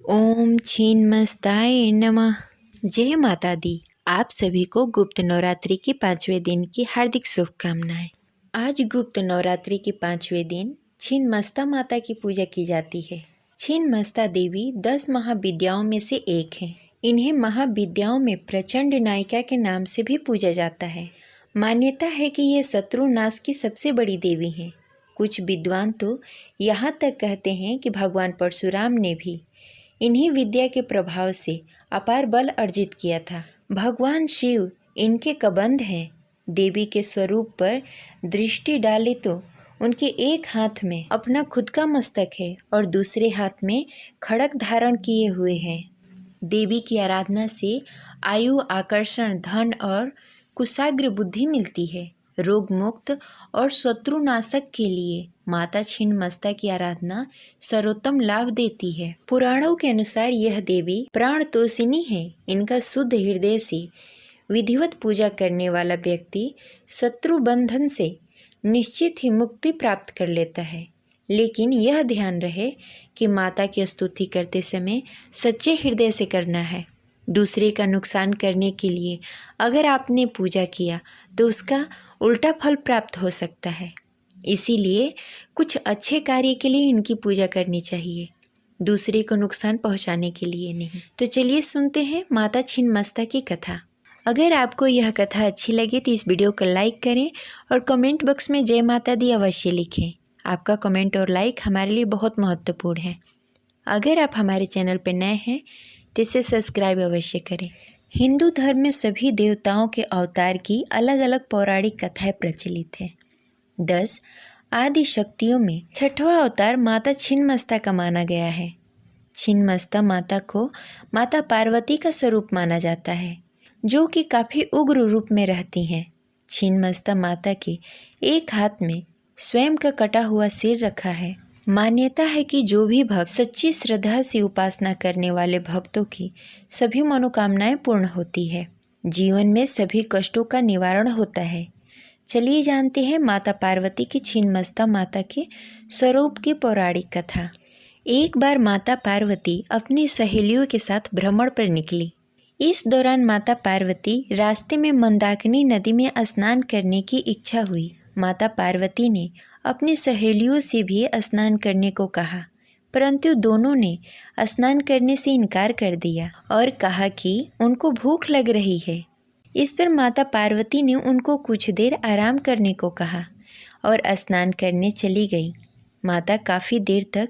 ओम छिन्नमस्ताय नमः। जय माता दी। आप सभी को गुप्त नवरात्रि के 5वें दिन की हार्दिक शुभकामनाएं। आज गुप्त नवरात्रि के 5वें दिन छिन्नमस्ता माता की पूजा की जाती है। छिन्नमस्ता देवी 10 महाविद्याओं में से एक है। इन्हें महाविद्याओं में प्रचंड नायिका के नाम से भी पूजा जाता है। मान्यता है कि ये शत्रु नाश की सबसे बड़ी देवी हैं। कुछ विद्वान तो यहाँ तक कहते हैं कि भगवान परशुराम ने भी इन्हीं विद्या के प्रभाव से अपार बल अर्जित किया था। भगवान शिव इनके कबंध हैं। देवी के स्वरूप पर दृष्टि डाले तो उनके एक हाथ में अपना खुद का मस्तक है और दूसरे हाथ में खड़ग धारण किए हुए हैं। देवी की आराधना से आयु, आकर्षण, धन और कुशाग्र बुद्धि मिलती है। रोग मुक्त और शत्रुनाशक के लिए माता छिन्नमस्ता की आराधना सर्वोत्तम लाभ देती है। पुराणों के अनुसार यह देवी प्राण तोषिनी है। इनका शुद्ध हृदय से विधिवत पूजा करने वाला व्यक्ति शत्रु बंधन से निश्चित ही मुक्ति प्राप्त कर लेता है। लेकिन यह ध्यान रहे कि माता की स्तुति करते समय सच्चे हृदय से करना है। दूसरे का नुकसान करने के लिए अगर आपने पूजा किया तो उसका उल्टा फल प्राप्त हो सकता है। इसीलिए कुछ अच्छे कार्य के लिए इनकी पूजा करनी चाहिए, दूसरे को नुकसान पहुंचाने के लिए नहीं। तो चलिए सुनते हैं माता छिन्नमस्ता की कथा। अगर आपको यह कथा अच्छी लगे तो इस वीडियो को लाइक करें और कमेंट बॉक्स में जय माता दी अवश्य लिखें। आपका कमेंट और लाइक हमारे लिए बहुत महत्वपूर्ण है। अगर आप हमारे चैनल पर नए हैं तो इसे सब्सक्राइब अवश्य करें। हिंदू धर्म में सभी देवताओं के अवतार की अलग अलग पौराणिक कथाएं प्रचलित है। 10 आदि शक्तियों में छठवां अवतार माता छिन्नमस्ता का माना गया है। छिन्नमस्ता माता को माता पार्वती का स्वरूप माना जाता है, जो कि काफ़ी उग्र रूप में रहती हैं। छिन्नमस्ता माता के एक हाथ में स्वयं का कटा हुआ सिर रखा है। मान्यता है कि जो भी भक्त सच्ची श्रद्धा से उपासना करने वाले भक्तों की सभी मनोकामनाएं पूर्ण होती है। जीवन में सभी कष्टों का निवारण होता है। चलिए जानते हैं माता पार्वती की छिन्नमस्ता माता के स्वरूप की पौराणिक कथा। एक बार माता पार्वती अपनी सहेलियों के साथ भ्रमण पर निकली। इस दौरान माता पार्वती रास्ते में मंदाकिनी नदी में स्नान करने की इच्छा हुई। माता पार्वती ने अपनी सहेलियों से भी स्नान करने को कहा, परंतु दोनों ने स्नान करने से इनकार कर दिया और कहा कि उनको भूख लग रही है। इस पर माता पार्वती ने उनको कुछ देर आराम करने को कहा और स्नान करने चली गई। माता काफ़ी देर तक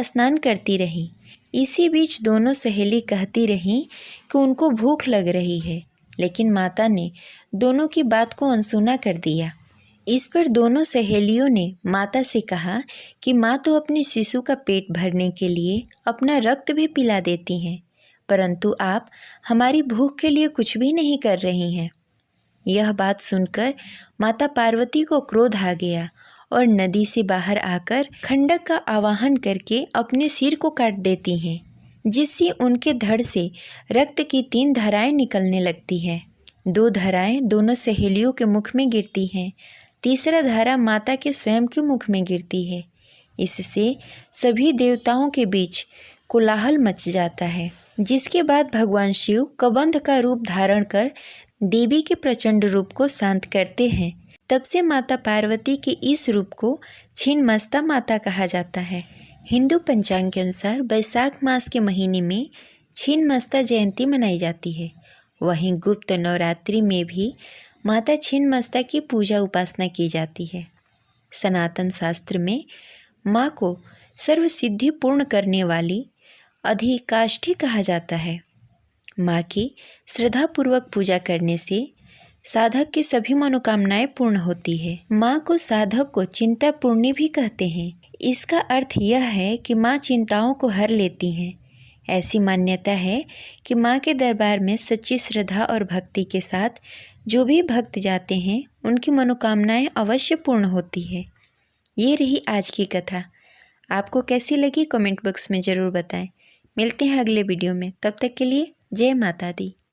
स्नान करती रही। इसी बीच दोनों सहेली कहती रहीं कि उनको भूख लग रही है, लेकिन माता ने दोनों की बात को अनसुना कर दिया। इस पर दोनों सहेलियों ने माता से कहा कि माँ तो अपने शिशु का पेट भरने के लिए अपना रक्त भी पिला देती हैं, परंतु आप हमारी भूख के लिए कुछ भी नहीं कर रही हैं। यह बात सुनकर माता पार्वती को क्रोध आ गया और नदी से बाहर आकर खंडक का आवाहन करके अपने सिर को काट देती हैं, जिससे उनके धड़ से रक्त की 3 धाराएं निकलने लगती हैं। 2 धाराएं दोनों सहेलियों के मुख में गिरती हैं, तीसरा धारा माता के स्वयं के मुख में गिरती है। इससे सभी देवताओं के बीच कोलाहल मच जाता है, जिसके बाद भगवान शिव कबंध का रूप धारण कर देवी के प्रचंड रूप को शांत करते हैं। तब से माता पार्वती के इस रूप को छिन्नमस्ता माता कहा जाता है। हिंदू पंचांग के अनुसार वैशाख मास के महीने में छिन्नमस्ता जयंती मनाई जाती है। वहीं गुप्त नवरात्रि में भी माता छिन्नमस्ता की पूजा उपासना की जाती है। सनातन शास्त्र में माँ को सर्वसिद्धि पूर्ण करने वाली अधिकाष्ठी कहा जाता है। माँ की श्रद्धापूर्वक पूजा करने से साधक की सभी मनोकामनाएं पूर्ण होती है। माँ को साधक को चिंता पूर्णी भी कहते हैं। इसका अर्थ यह है कि माँ चिंताओं को हर लेती हैं। ऐसी मान्यता है कि माँ के दरबार में सच्ची श्रद्धा और भक्ति के साथ जो भी भक्त जाते हैं उनकी मनोकामनाएं अवश्य पूर्ण होती है। ये रही आज की कथा। आपको कैसी लगी कमेंट बॉक्स में ज़रूर बताएं। मिलते हैं अगले वीडियो में, तब तक के लिए जय माता दी।